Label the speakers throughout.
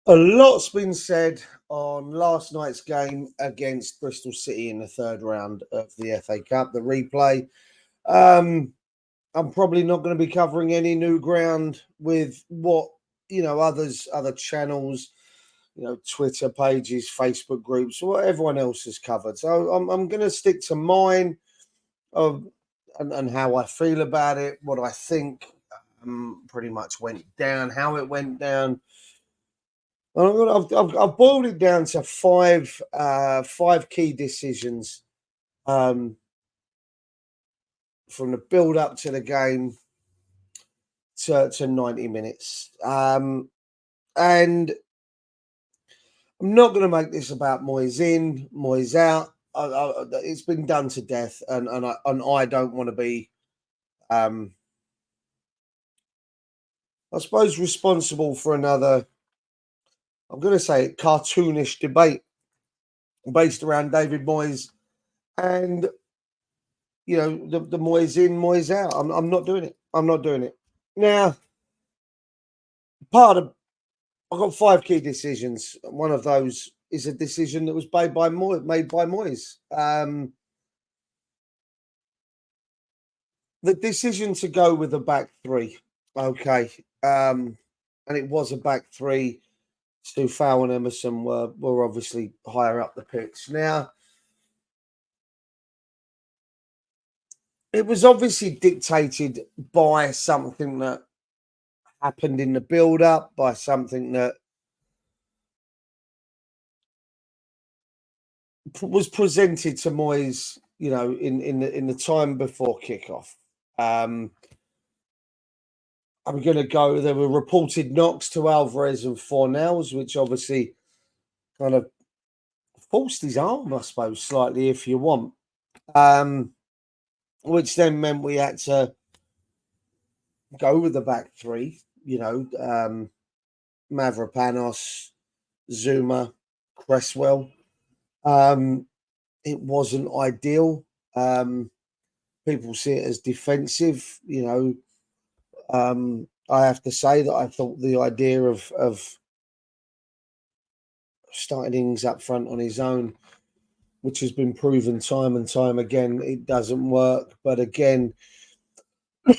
Speaker 1: A lot's been said on last night's game against Bristol City in the third round of the FA Cup, the replay. Um, I'm probably not going to be covering any new ground with what other channels, Twitter pages, Facebook groups, what everyone else has covered. So I'm going to stick to mine of and how I feel about it, what I think pretty much went down, how it went down. I've boiled it down to five key decisions from the build up to the game to 90 minutes. And I'm not going to make this about Moyes in, Moyes out. It's been done to death, and I don't want to be, I suppose, responsible for another. I'm going to say cartoonish debate based around David Moyes and the Moyes in, Moyes out. I'm not doing it. I'm not doing it. Now, I've got five key decisions. One of those is a decision that was made by Moyes. The decision to go with a back three. Okay. And it was a back three. Stu Fowl and Emerson were obviously higher up the pitch. Now, it was obviously dictated by something that happened in the build-up, by something that was presented to Moyes, in the time before kickoff. I'm going to go. There were reported knocks to Alvarez and Fornells, which obviously kind of forced his arm, I suppose, slightly, if you want. Which then meant we had to go with the back three. Mavropanos, Zuma, Cresswell. It wasn't ideal. People see it as defensive. I have to say that I thought the idea of starting things up front on his own, which has been proven time and time again, it doesn't work. But again,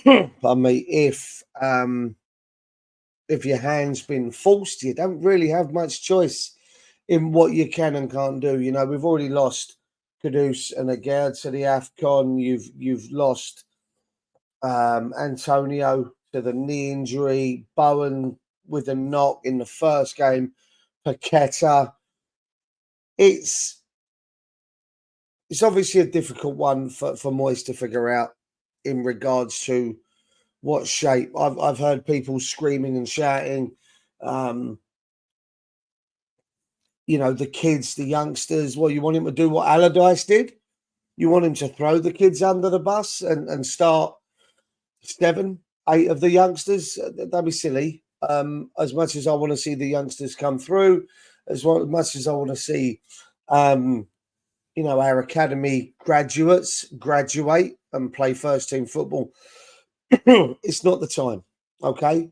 Speaker 1: pardon me, if your hand's been forced, you don't really have much choice in what you can and can't do. We've already lost Kudus and Aguerd to the AFCON. You've lost Antonio to the knee injury, Bowen with a knock in the first game, Paqueta. It's obviously a difficult one for Moyes to figure out in regards to what shape. I've heard people screaming and shouting, the kids, the youngsters. Well, you want him to do what Allardyce did? You want him to throw the kids under the bus and start 7, 8 of the youngsters? That'd be silly. As much as I want to see the youngsters come through, as much as I want to see, our academy graduates graduate and play first team football, it's not the time. Okay.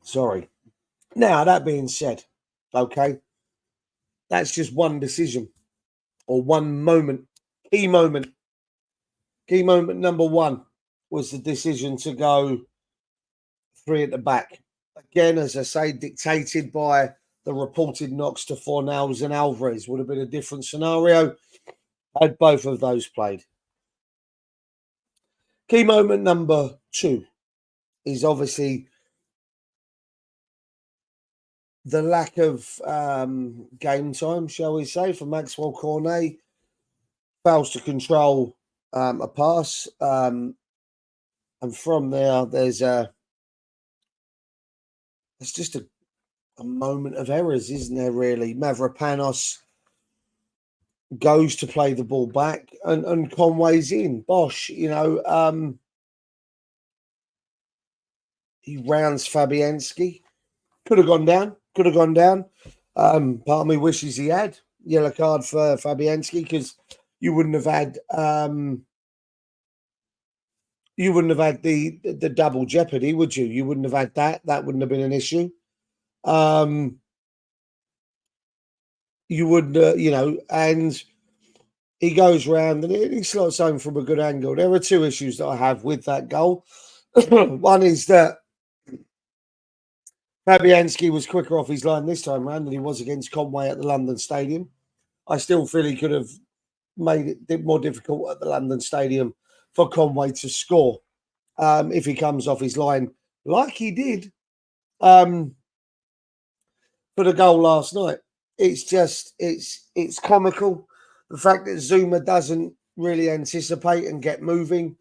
Speaker 1: Sorry. Now, that being said, okay, that's just one decision or one moment. Key moment number one was the decision to go 3 at the back. Again, as I say, dictated by the reported knocks to Fornells and Alvarez. Would have been a different scenario had both of those played. Key moment number 2 is obviously the lack of game time, shall we say, for Maxwell Cornet. Fails to control a pass. And from there, there's just a moment of errors, isn't there, really? Mavropanos goes to play the ball back and Conway's in. Bosh, he rounds Fabianski. Could have gone down. Part of me wishes he had. Yellow card for Fabianski because you wouldn't have had you wouldn't have had the double jeopardy, would you? You wouldn't have had that. That wouldn't have been an issue. You would, and he goes round and he slots home from a good angle. There are two issues that I have with that goal. One is that Fabianski was quicker off his line this time round than he was against Conway at the London Stadium. I still feel he could have made it more difficult at the London Stadium for Conway to score if he comes off his line like he did for the goal last night. It's just it's comical. The fact that Zuma doesn't really anticipate and get moving.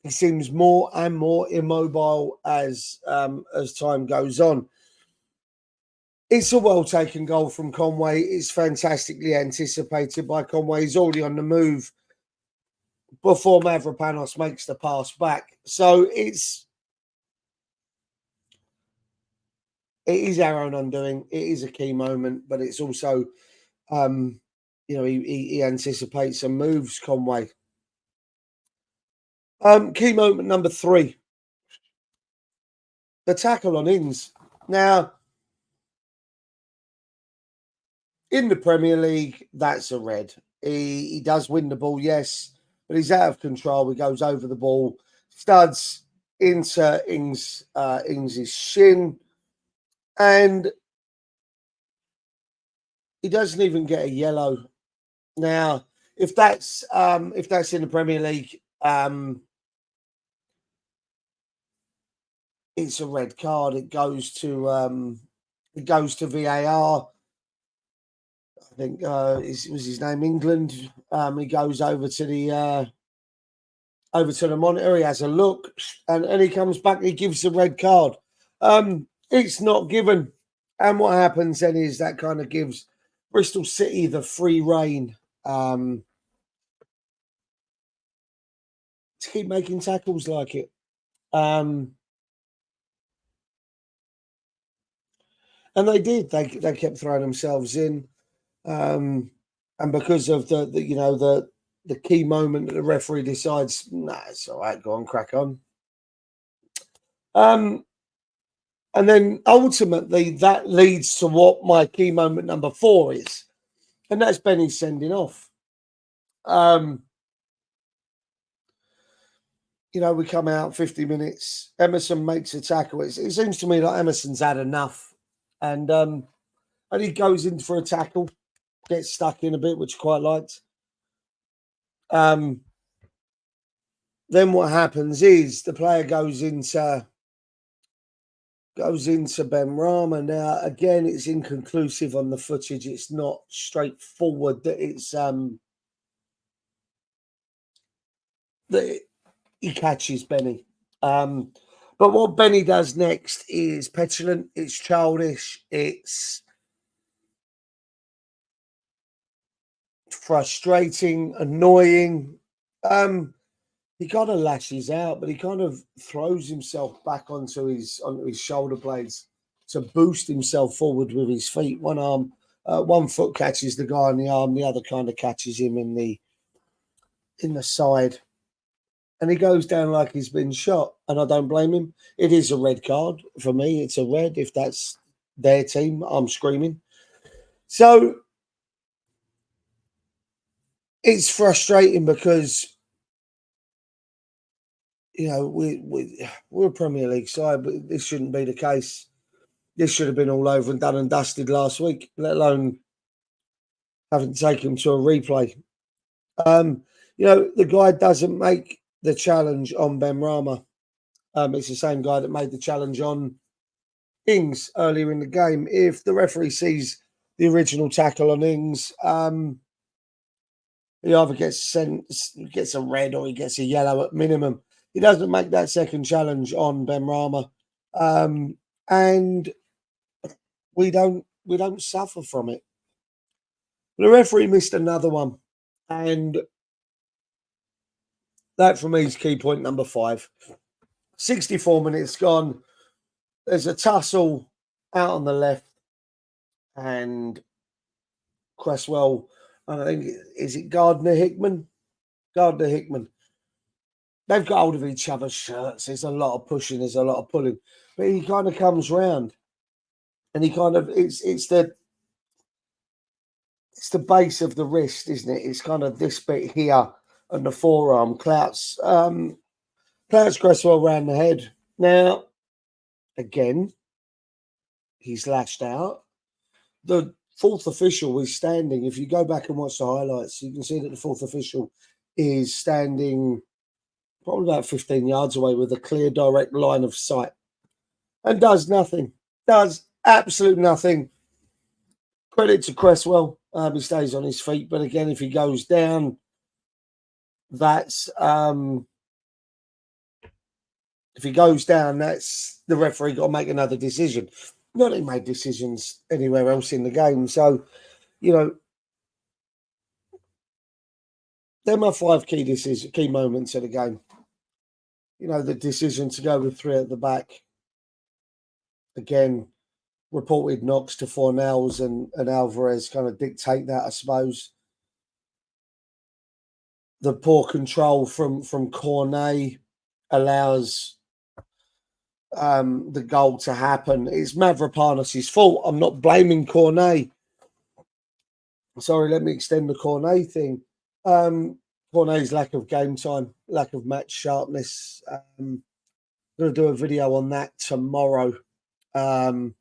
Speaker 1: He seems more and more immobile as time goes on. It's a well taken goal from Conway. It's fantastically anticipated by Conway. He's already on the move before Mavropanos makes the pass back. So it is our own undoing. It is a key moment, but it's also, he anticipates and moves Conway. Key moment number 3, the tackle on Ings. Now, in the Premier League, that's a red. He does win the ball, yes, but he's out of control. He goes over the ball, studs into Ings's shin, and he doesn't even get a yellow. Now, if that's in the Premier League, it's a red card. It goes to VAR. I think was his name England. He goes over to the monitor. He has a look, and he comes back. He gives the red card. It's not given, and what happens then is that kind of gives Bristol City the free rein to keep making tackles like it. And they did. They kept throwing themselves in. And because of the key moment that the referee decides, nah, it's all right, go on, crack on. And then ultimately that leads to what my key moment number 4 is, and that's Benny sending off. We come out 50 minutes. Emerson makes a tackle. It seems to me like Emerson's had enough, and he goes in for a tackle. Gets stuck in a bit, which I quite liked. Then what happens is the player goes into Benrahma. Now, again, it's inconclusive on the footage. It's not straightforward that it's that he catches Benny. But what Benny does next is petulant. It's childish. It's frustrating, annoying. He kind of lashes out, but he kind of throws himself back onto his shoulder blades to boost himself forward with his feet. One foot catches the guy on the arm, the other kind of catches him in the side, and he goes down like he's been shot. And I don't blame him. It is a red card for me. It's a red. If that's their team, I'm screaming. So it's frustrating because we're a Premier League side, but this shouldn't be the case. This should have been all over and done and dusted last week, let alone having to take him to a replay. The guy doesn't make the challenge on Benrahma. It's the same guy that made the challenge on Ings earlier in the game. If the referee sees the original tackle on Ings, he either gets a red or he gets a yellow at minimum. He doesn't make that second challenge on Benrahma, and we don't suffer from it. The referee missed another one, and that for me is key point number 5. 64 minutes gone. There's a tussle out on the left, and Cresswell, I think, is it Gardner Hickman? Gardner Hickman they've got hold of each other's shirts. There's a lot of pushing, there's a lot of pulling, but he kind of comes round, and he kind of it's the base of the wrist, isn't it? It's kind of this bit here and the forearm. Clouts Cresswell round the head. Now, again, he's lashed out. The fourth official is standing. If you go back and watch the highlights, you can see that the fourth official is standing probably about 15 yards away with a clear, direct line of sight and does nothing. Does absolute nothing. Credit to Cresswell. He stays on his feet. But again, if he goes down, that's if he goes down, that's the referee got to make another decision. Not that he made decisions anywhere else in the game. So, you know, they're my 5 key moments of the game. You know, the decision to go with 3 at the back. Again, reported knocks to Fornells and Alvarez kind of dictate that, I suppose. The poor control from Cornet allows the goal to happen. It's Mavropanos' fault. I'm not blaming Cornet. Sorry, let me extend the Cornet thing. Cornet's lack of game time, lack of match sharpness. I'm going to do a video on that tomorrow as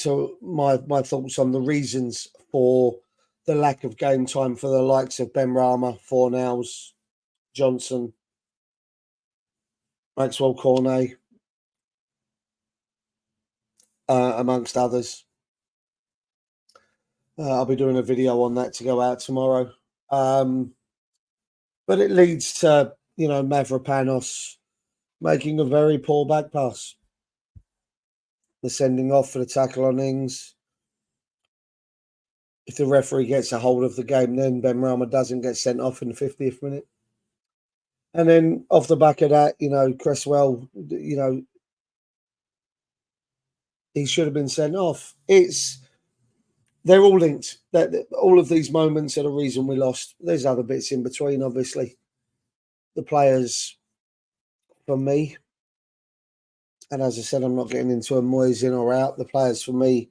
Speaker 1: to my thoughts on the reasons for the lack of game time for the likes of Benrahma, Fornells, Johnson, Maxwell Cornet, amongst others. I'll be doing a video on that to go out tomorrow. But it leads to, you know, Mavropanos making a very poor back pass. The sending off for the tackle on Ings. If the referee gets a hold of the game, then Benrahma doesn't get sent off in the 50th minute. And then off the back of that, you know, Cresswell, you know, he should have been sent off. They're all linked. All of these moments are the reason we lost. There's other bits in between, obviously. The players, for me, and as I said, I'm not getting into a Moyes in or out. The players, for me,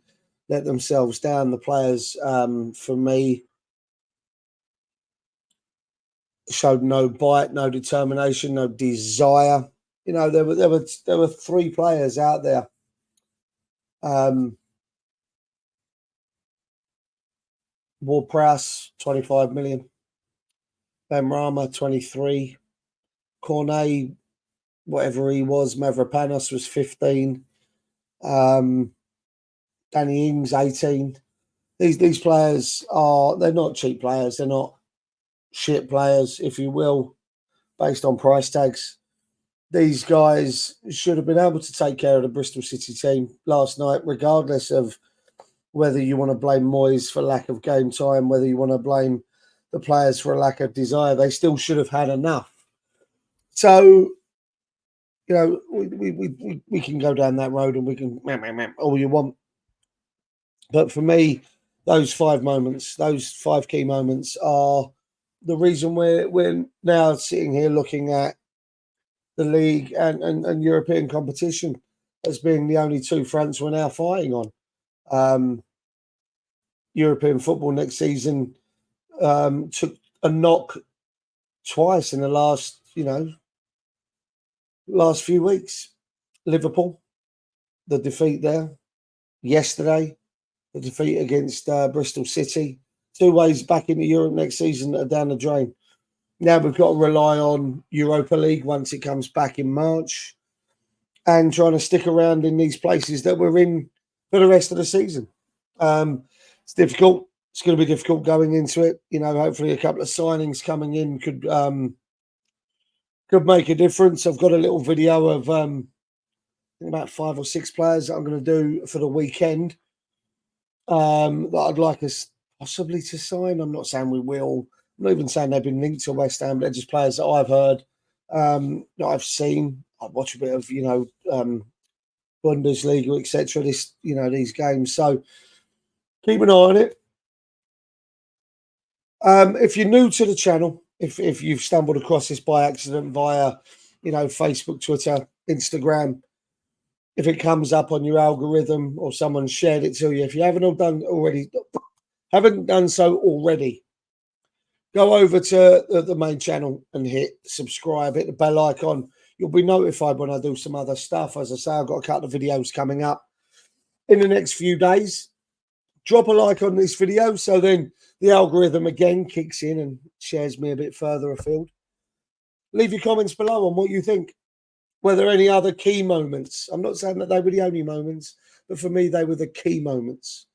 Speaker 1: let themselves down. The players, for me, showed no bite, no determination, no desire. You know, there were 3 players out there. Ward-Prowse, 25 million. Benrahma, 23. Cornet, whatever he was, Mavropanos was 15. Danny Ings, 18. These players they're not cheap players. They're not shit players, if you will, based on price tags. These guys should have been able to take care of the Bristol City team last night, regardless of whether you want to blame Moyes for lack of game time, whether you want to blame the players for a lack of desire. They still should have had enough. So, you know, we can go down that road and we can all you want. But for me, those 5 moments, those 5 key moments are the reason we're now sitting here looking at the league and European competition as being the only 2 fronts we're now fighting on. European football next season took a knock twice in the last few weeks. Liverpool, the defeat there. Yesterday, the defeat against Bristol City. 2 ways back into Europe next season that are down the drain. Now we've got to rely on Europa League once it comes back in March and trying to stick around in these places that we're in for the rest of the season. It's difficult. It's going to be difficult going into it. You know, hopefully a couple of signings coming in could make a difference. I've got a little video of about 5 or 6 players that I'm going to do for the weekend that I'd like us possibly to sign. I'm not saying we will. I'm not even saying they've been linked to West Ham. They're just players that I've heard, that I've seen. I watch a bit of, Bundesliga, etc. These games. So keep an eye on it. If you're new to the channel, if you've stumbled across this by accident via, Facebook, Twitter, Instagram, if it comes up on your algorithm or someone shared it to you, if you haven't done so already, go over to the main channel and hit subscribe, hit the bell icon. You'll be notified when I do some other stuff. As I say, I've got a couple of videos coming up in the next few days. Drop a like on this video so then the algorithm again kicks in and shares me a bit further afield. Leave your comments below on what you think. Were there any other key moments? I'm not saying that they were the only moments, but for me, they were the key moments.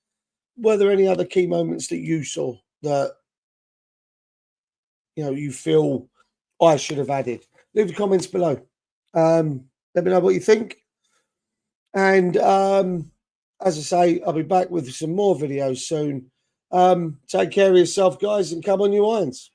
Speaker 1: Were there any other key moments that you saw that, you feel I should have added? Leave the comments below. Let me know what you think. And as I say, I'll be back with some more videos soon. Take care of yourself, guys, and come on, you irons.